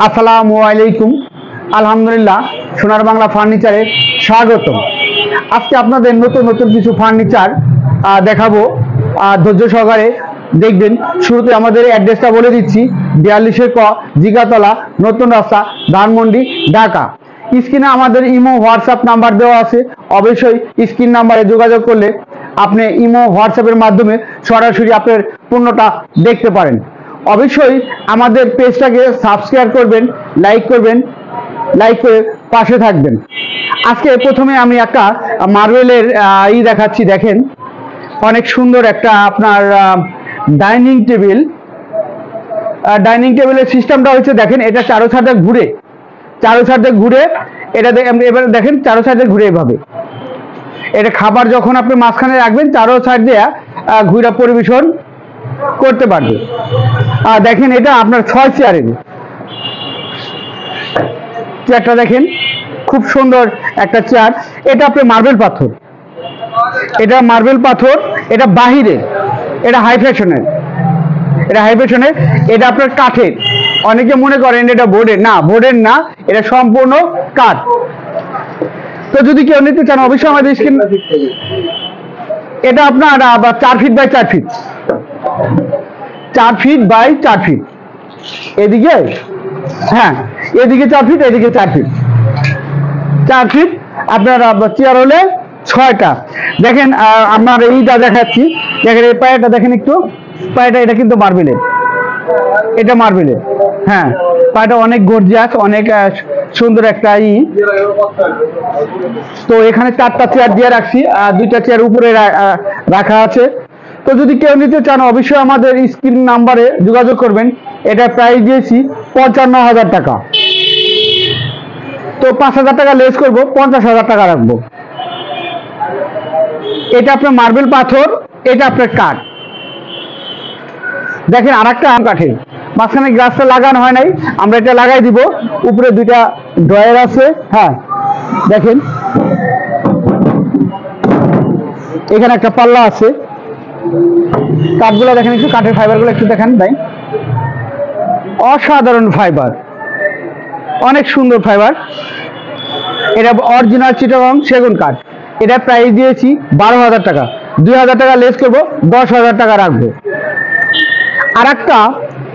আসসালামু আলাইকুম। আলহামদুলিল্লাহ, সোনার বাংলা ফার্নিচারে স্বাগত। আজকে আপনাদের নতুন নতুন কিছু ফার্নিচার দেখাবো, ধৈর্য সহকারে দেখবেন। শুরুতে আমাদের অ্যাড্রেসটা বলে দিচ্ছি, 42 ক জিগাতলা, নতুন রাস্তা, ধানমন্ডি, ঢাকা। স্ক্রিনে আমাদের ইমো হোয়াটসঅ্যাপ নাম্বার দেওয়া আছে। অবশ্যই স্ক্রিন নাম্বারে যোগাযোগ করলে আপনি ইমো হোয়াটসঅ্যাপের মাধ্যমে সরাসরি আপনার পণ্যটা দেখতে পারেন। অবশ্যই আমাদের পেজটাকে সাবস্ক্রাইব করবেন, লাইক করবেন, লাইক করে পাশে থাকবেন। আজকে প্রথমে আমি একটা মার্বেলের দেখাচ্ছি। দেখেন, অনেক সুন্দর একটা আপনার ডাইনিং টেবিল। ডাইনিং টেবিলের সিস্টেমটা হচ্ছে, দেখেন, এটা চারো সাইডে ঘুরে এটা এবার দেখেন, চারো সাইডে ঘুরে এভাবে। এটা খাবার যখন আপনি মাঝখানে রাখবেন, চারো সাইড দিয়ে ঘুরে পরিবেশন করতে পারবে। দেখেন, এটা আপনার 6 চেয়ারের চেয়ারটা দেখেন, খুব সুন্দর একটা চেয়ার। এটা আপনার মার্বেল পাথর, এটা বাহিরে, এটা হাই ফ্যাশনের, এটা আপনার কাঠের। অনেকে মনে করেন এটা বোর্ডের না, এটা সম্পূর্ণ কাঠ। তো যদি কেউ নিতে চান অবশ্যই আমাদের স্ক্রিন, এটা আপনার 4 feet by 4 feet, 4 feet by 4 feet. এদিকে, হ্যাঁ, এদিকে 4 ফিট, এদিকে 4 ফিট, 4 ফিট। আপনার চেয়ার হলে 6টা। দেখেন, আপনার এইটা দেখাচ্ছি। দেখেন এই পায়াটা, দেখেন একটু পায়াটা, এটা কিন্তু মার্বেলের, এটা মার্বেলের। হ্যাঁ, পায়াটা অনেক গর্জিয়াস, অনেক সুন্দর একটা তো এখানে 4টা চেয়ার দিয়ে রাখছি, 2টা চেয়ার উপরে রাখা আছে। তো যদি কেউ নিতে চান অবশ্যই আমাদের স্ক্রিন নাম্বারে যোগাযোগ করবেন। এটা প্রাইস দিয়েছি 55,000 টাকা। তো 5,000 টাকা লেস করবো, 50,000 টাকা রাখবো। এটা আপনার মার্বেল পাথর, এটা আপনার কাঠ। দেখেন, আর একটা আম কাঠের, মাঝখানে গ্লাসটা লাগানো হয় নাই, আমরা এটা লাগাই দিব। উপরে 2টা ড্রয়ার আছে। হ্যাঁ, দেখেন, এখানে একটা পাল্লা আছে। কাঠগুলো দেখেন, একটু কাঠের ফাইবারগুলো একটু দেখেন ভাই, অসাধারণ ফাইবার, অনেক সুন্দর ফাইবার। এটা অরিজিনাল চিটাগং সেগুন কাঠ। এটা প্রাইস দিয়েছি 12,000 টাকা। 2,000 টাকা লেস করবো, 10,000 টাকা রাখবো। আর একটা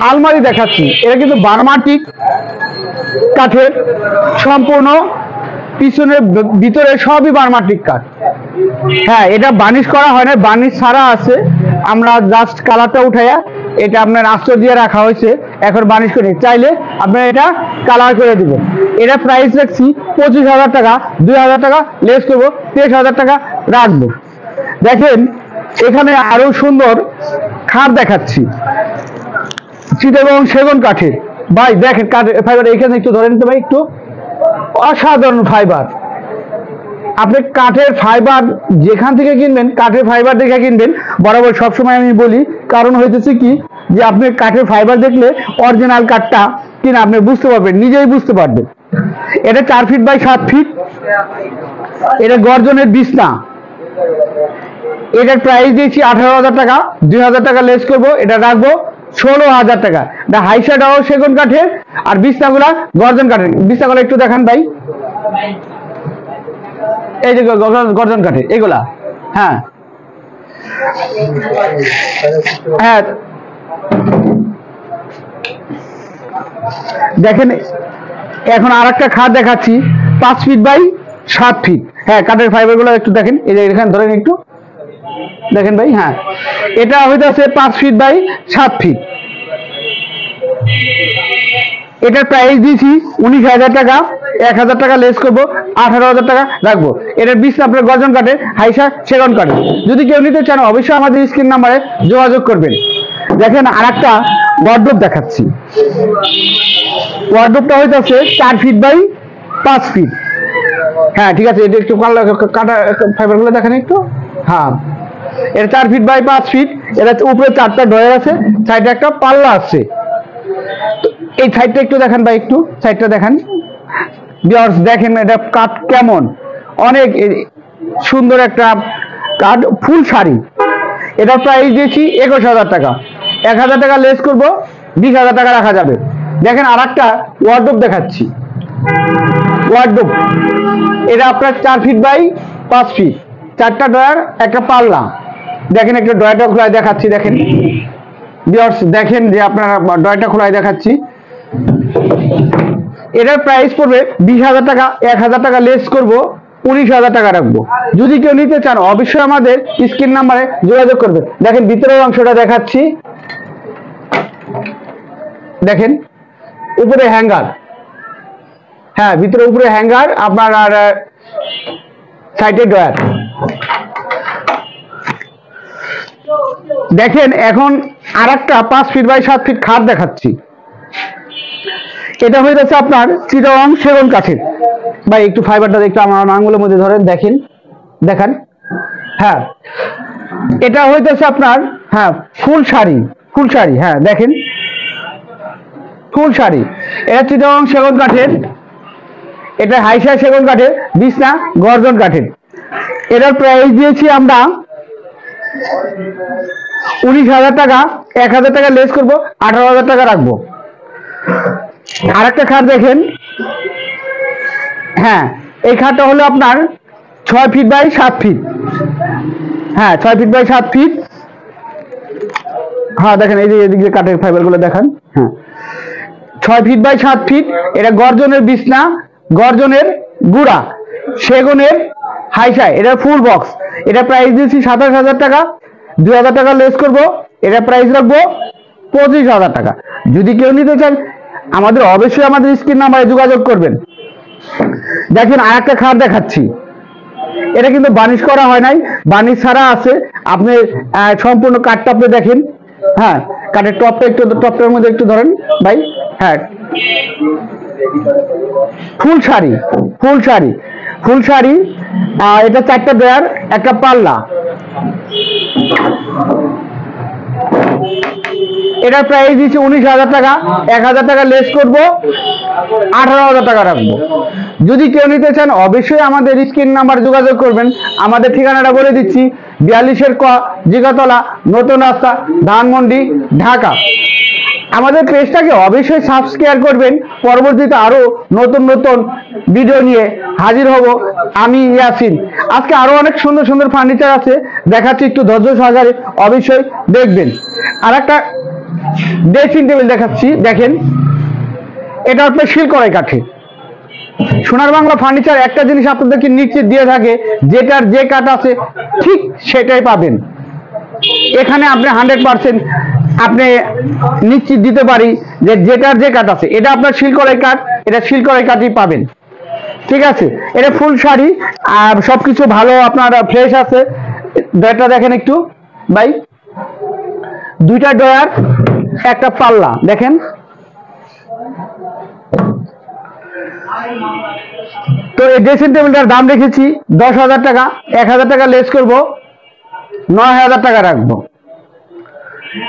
আলমারি দেখাচ্ছি, এটা কিন্তু বার্মাটিক কাঠের, সম্পূর্ণ পিছনের ভিতরে সবই বার্মাটিক কাঠ। হ্যাঁ, এটা বার্নিশ করা হয় না, বার্নিশ ছাড়া আছে। আমরা জাস্ট কালারটা উঠাইয়া এটা আপনার আস্তর দিয়ে রাখা হয়েছে, এখন বার্নিশ করে চাইলে আপনার এটা কালার করে দিব। এটা প্রাইস রাখছি 25,000 টাকা। 2,000 টাকা লেস করবো, 23,000 টাকা রাখবো। দেখেন, এখানে আরো সুন্দর খাট দেখাচ্ছি, চিটাগং সেগুন কাঠের। ভাই দেখেন কাঠের ফাইবার, এখানে একটু ধরে নিতে ভাই, একটু অসাধারণ ফাইবার। আপনি কাঠের ফাইবার যেখান থেকে কিনবেন, কাঠের ফাইবার দেখে কিনবেন। বরাবর সবসময় আমি বলি, কারণ হইতেছে কি, যে আপনি কাঠের ফাইবার দেখলে অরিজিনাল কাঠটা কিনা আপনি বুঝতে পারবেন, নিজেই বুঝতে পারবেন। এটা 4 ফিট বাই 7 ফিট। এটা গর্জনের বিছনা। এটার প্রাইস দিয়েছি 18,000 টাকা। 2,000 টাকা লেস করবো, এটা রাখবো 16,000 টাকা। এটা হাইসাটাও সেগুন কাঠের, আর বিছনাগুলা গর্জন কাঠের। বিছনাগুলো একটু দেখান ভাই, এই যে গর্জন কাঠের এগুলা। হ্যাঁ হ্যাঁ, দেখেন, এখন আর একটা খাট দেখাচ্ছি, 5 ফিট বাই 7 ফিট। হ্যাঁ, কাঠের ফাইবার গুলো একটু দেখেন, এই যে এখানে ধরেন একটু দেখেন ভাই। হ্যাঁ, এটা হইতেছে 5 ফিট বাই 7 ফিট। এটার প্রাইস দিয়েছি 19,000 টাকা। 1,000 টাকা লেস করবো, 18,000 টাকা রাখবো। এটার বিছনা আপনার গর্জন কাঠের, হাইসা সেগুন কাঠের। যদি কেউ নিতে চান অবশ্যই আমাদের স্ক্রিন নাম্বারে যোগাযোগ করবেন। দেখেন, আর একটা ওয়ার্ডরোব দেখাচ্ছি। ওয়ার্ডরোবটা হইতেছে 4 ফিট বাই 5 ফিট। হ্যাঁ, ঠিক আছে, এটা একটু কাটা ফাইবার গুলো দেখেন একটু। হ্যাঁ, এটা 4 ফিট বাই 5 ফিট। এটা উপরে 4টা ড্রয়ার আছে, সাইডে একটা পাল্লা আছে। এই সাইডটা একটু দেখেন ভাই, একটু সাইডটা দেখেন। দেখেন এটা কাঠ কেমন, অনেক সুন্দর একটা কাঠ, ফুল শাড়ি। এটা প্রাইস দিয়েছি 21,000 টাকা। 1,000 টাকা লেস করবো, 20,000 টাকা রাখা যাবে। দেখেন আর একটা ওয়ার্ডরোব দেখাচ্ছি। ওয়ার্ডরোব এটা আপনার 4 ফিট বাই 5 ফিট, 4টা ড্রয়ার, একটা পাল্লা। দেখেন একটা ড্রয়ারটা খোলায় দেখাচ্ছি। দেখেন ভিউয়ার্স, দেখেন যে আপনারা ড্রয়ারটা খোলায় দেখাচ্ছি। এটার প্রাইস পড়বে 20,000 টাকা, 1,000 টাকা লেস করব, 19,000 টাকা রাখবো। যদি কেউ নিতে চান অবশ্যই আমাদের স্ক্রিন নাম্বারে যোগাযোগ করবেন। দেখেন ভিতরের অংশটা দেখাচ্ছি। দেখেন উপরে হ্যাঙ্গার, হ্যাঁ ভিতরে উপরে হ্যাঙ্গার আপনার, আর সাইডে ড্রয়ার। দেখেন এখন আর একটা 5 ফিট বাই 7 ফিট খাট দেখাচ্ছি। এটা হয়ে যাচ্ছে আপনার চিটাগং সেগুন কাঠের। ভাই একটু ফাইবারটা একটু আমার আঙুলের মধ্যে ধরেন, দেখেন দেখান। হ্যাঁ এটা হইতেছে আপনার, হ্যাঁ ফুল শাড়ি, ফুল শাড়ি, হ্যাঁ দেখেন ফুল শাড়ি। এটা চিটাগং সেগুন কাঠের, এটা হাইসা সেগুন কাঠের, বিছনা গর্জন কাঠের। এটার প্রাইস দিয়েছি আমরা 19,000 টাকা, 1,000 টাকা লেস করবো, 18,000 টাকা রাখবো। আরেকটা খাট দেখেন, হ্যাঁ এই খাটটা হলো আপনার 6 ফিট বাই 7 ফিট, হ্যাঁ 6 ফিট বাই 7 ফিট। হ্যাঁ দেখেন এই যে এদিকে কাঠের ফাইবার গুলো দেখান। হ্যাঁ 6 ফিট বাই 7 ফিট। এটা গর্জনের বিছনা, গর্জনের গুড়া, সেগুনের হাইসাই, এটা ফুল বক্স। এটা প্রাইস দিয়েছি 27,000 টাকা, 2,000 টাকা লেস করবো, এটা প্রাইস রাখবো 25,000 টাকা। যদি কেউ নিতে চান আমাদের অবশ্যই আমাদের স্ক্রিন নাম্বারে যোগাযোগ করবেন। দেখেন আর একটা খাট দেখাচ্ছি। এটা কিন্তু বার্নিশ করা হয় নাই, বার্নিশ ছাড়া আছে। আপনি সম্পূর্ণ কাঠটা আপনি দেখেন, হ্যাঁ কাঠের টপটা একটু, টপটার মধ্যে একটু ধরেন ভাই। হ্যাঁ ফুল শাড়ি, ফুল শাড়ি, ফুল শাড়ি। এটা 4টা ড্রয়ার, একটা পাল্লা। এটার প্রাইস দিচ্ছি 19,000 টাকা, 1,000 টাকা লেস করবো, 18,000 টাকা রাখবো। যদি কেউ নিতে চান অবশ্যই আমাদের স্ক্রিন নাম্বার যোগাযোগ করবেন। আমাদের ঠিকানাটা বলে দিচ্ছি, 42-এর ক, জিগাতলা, নতুন রাস্তা, ধানমন্ডি, ঢাকা। আমাদের পেজটাকে অবশ্যই সাবস্ক্রাইব করবেন। পরবর্তীতে আরো নতুন নতুন ভিডিও নিয়ে হাজির হব আমি ইয়াসিন। আজকে আরো অনেক সুন্দর সুন্দর ফার্নিচার আছে, দেখাচ্ছি, একটু ধৈর্য সহকারে অবশ্যই দেখবেন। আর একটা ড্রেসিং টেবিল দেখাচ্ছি। দেখেন এটা আপনার শিলকড়াই কাঠে। সোনার বাংলা ফার্নিচার একটা জিনিস আপনাদেরকে নিশ্চিত দিয়ে থাকে, যেটার যে কাঠ আছে ঠিক সেটাই পাবেন। এখানে আপনি 100% আপনি নিশ্চিত দিতে পারি যে যেটার যে কাঠ আছে এটা আপনার শিলকড়াই কাঠ, এটা শিলকড়াই কাঠই পাবেন। ঠিক আছে, এটা ফুল শাড়ি, আর সবকিছু ভালো আপনার ফ্রেশ আছে। ড্রয়ারটা দেখেন একটু ভাই, 2টা ড্রয়ার, একটা পাল্লা। দেখেন তো এই ড্রেসিং টেবিলটার দাম রেখেছি 10,000 টাকা, 1,000 টাকা লেস করব, 9,000 টাকা রাখবো।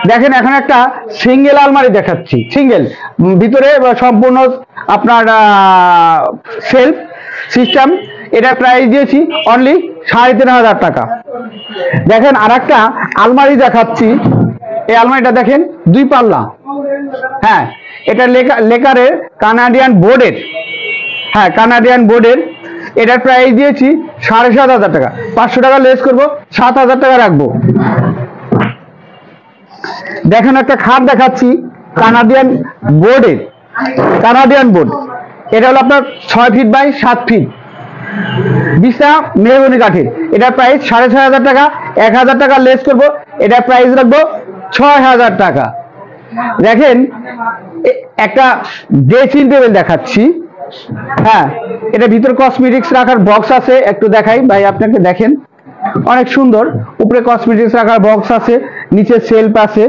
দেখেন এখন একটা সিঙ্গেল আলমারি দেখাচ্ছি। সিঙ্গেল ভিতরে সম্পূর্ণ আপনার সেলফ সিস্টেম। এটা প্রাইস দিয়েছি অনলি 3,500 টাকা। দেখেন আর একটা আলমারি দেখাচ্ছি। এই আলমারিটা দেখেন 2 পাল্লা, হ্যাঁ এটা লেকারের কানাডিয়ান বোর্ডের, হ্যাঁ কানাডিয়ান বোর্ডের। এটার প্রাইস দিয়েছি 7,500 টাকা, 500 টাকা লেস করবো, 7,000 টাকা রাখবো। দেখেন একটা খাট দেখাচ্ছি কানাডিয়ান বোর্ডের, কানাডিয়ান বোর্ড। এটা হলো আপনার 6 ফিট বাই 7 ফিট, বিছনা মেহগনি কাঠের। এটা প্রাইস 6,500 টাকা, 1,000 টাকা লেস করবো, এটা প্রাইস রাখবো 6,000 টাকা। দেখেন একটা ড্রেসিং টেবিল দেখাচ্ছি। হ্যাঁ এটা ভিতর কসমেটিক্স রাখার বক্স আছে, একটু দেখাই ভাই আপনাকে। দেখেন অনেক সুন্দর, উপরে কসমেটিক্স রাখার বক্স আছে, নিচে সেলফ আছে,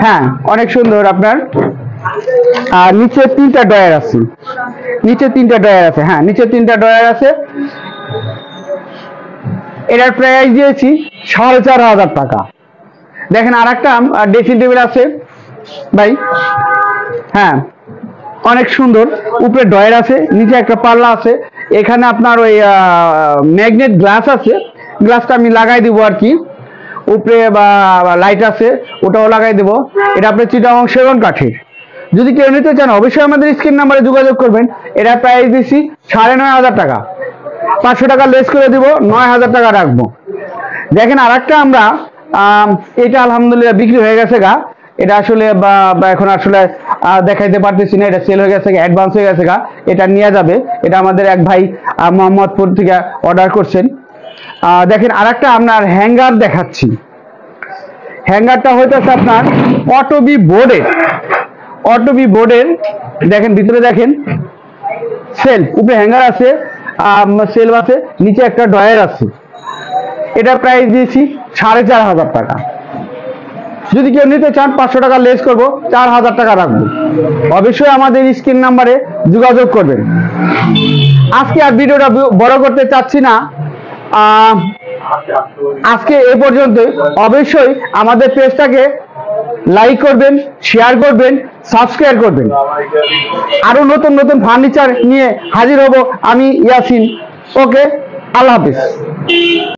হ্যাঁ অনেক সুন্দর আপনার। আর নিচে 3টা ড্রয়ার আছে, নিচে 3টা ড্রয়ার আছে, হ্যাঁ নিচে 3টা ড্রয়ার আছে। এটার প্রাইস দিয়েছি 4,500 টাকা। দেখেন আর একটা ড্রেসিং টেবিল আছে ভাই, হ্যাঁ অনেক সুন্দর, উপরে ড্রয়ার আছে, নিচে একটা পাল্লা আছে। এখানে আপনার ওই ম্যাগনেট গ্লাস আছে, গ্লাসটা আমি লাগাই দিব আর কি। উপরে বা লাইট আছে, ওটাও লাগাই দেব। এটা আপনার চিটাগং সেগুন কাঠের, যদি কেউ নিতে চান অবশ্যই আমাদের স্ক্রিন নাম্বারে যোগাযোগ করবেন। এটা প্রাইস দিচ্ছি 9,500 টাকা, 500 টাকা লেস করে দিব, 9,000 টাকা রাখবো। দেখেন আরেকটা আমরা এটা আলহামদুলিল্লাহ বিক্রি হয়ে গেছে গা, এটা আসলে বা এখন আসলে দেখাইতে পারতেছি না, এটা সেল হয়ে গেছে, অ্যাডভান্স হয়ে গেছে গা, এটা নিয়ে যাবে। এটা আমাদের এক ভাই মোহাম্মদপুর থেকে অর্ডার করছেন। দেখেন আরেকটা আপনার হ্যাঙ্গার দেখাচ্ছি। হ্যাঙ্গারটা হইতেছে আপনার অটোবি বোর্ডের, দেখেন ভিতরে দেখেন সেলফ, উপরে হ্যাঙ্গার আছে, সেলফ আছে, নিচে একটা ড্রয়ার আছে। এটা প্রাইস দিয়েছি 4,500 টাকা। যদি কেউ নিতে চান 500 টাকা লেস করব, 4,000 টাকা রাখবো। অবশ্যই আমাদের স্ক্রিন নাম্বারে যোগাযোগ করবেন। আজকে আর ভিডিওটা বড় করতে চাচ্ছি না, আজকে এ পর্যন্ত। অবশ্যই আমাদের পেজটাকে লাইক করবেন, শেয়ার করবেন, সাবস্ক্রাইব করবেন। আরো নতুন নতুন ফার্নিচার নিয়ে হাজির হব আমি, ইয়াসিন। ওকে, আল্লাহ হাফিজ।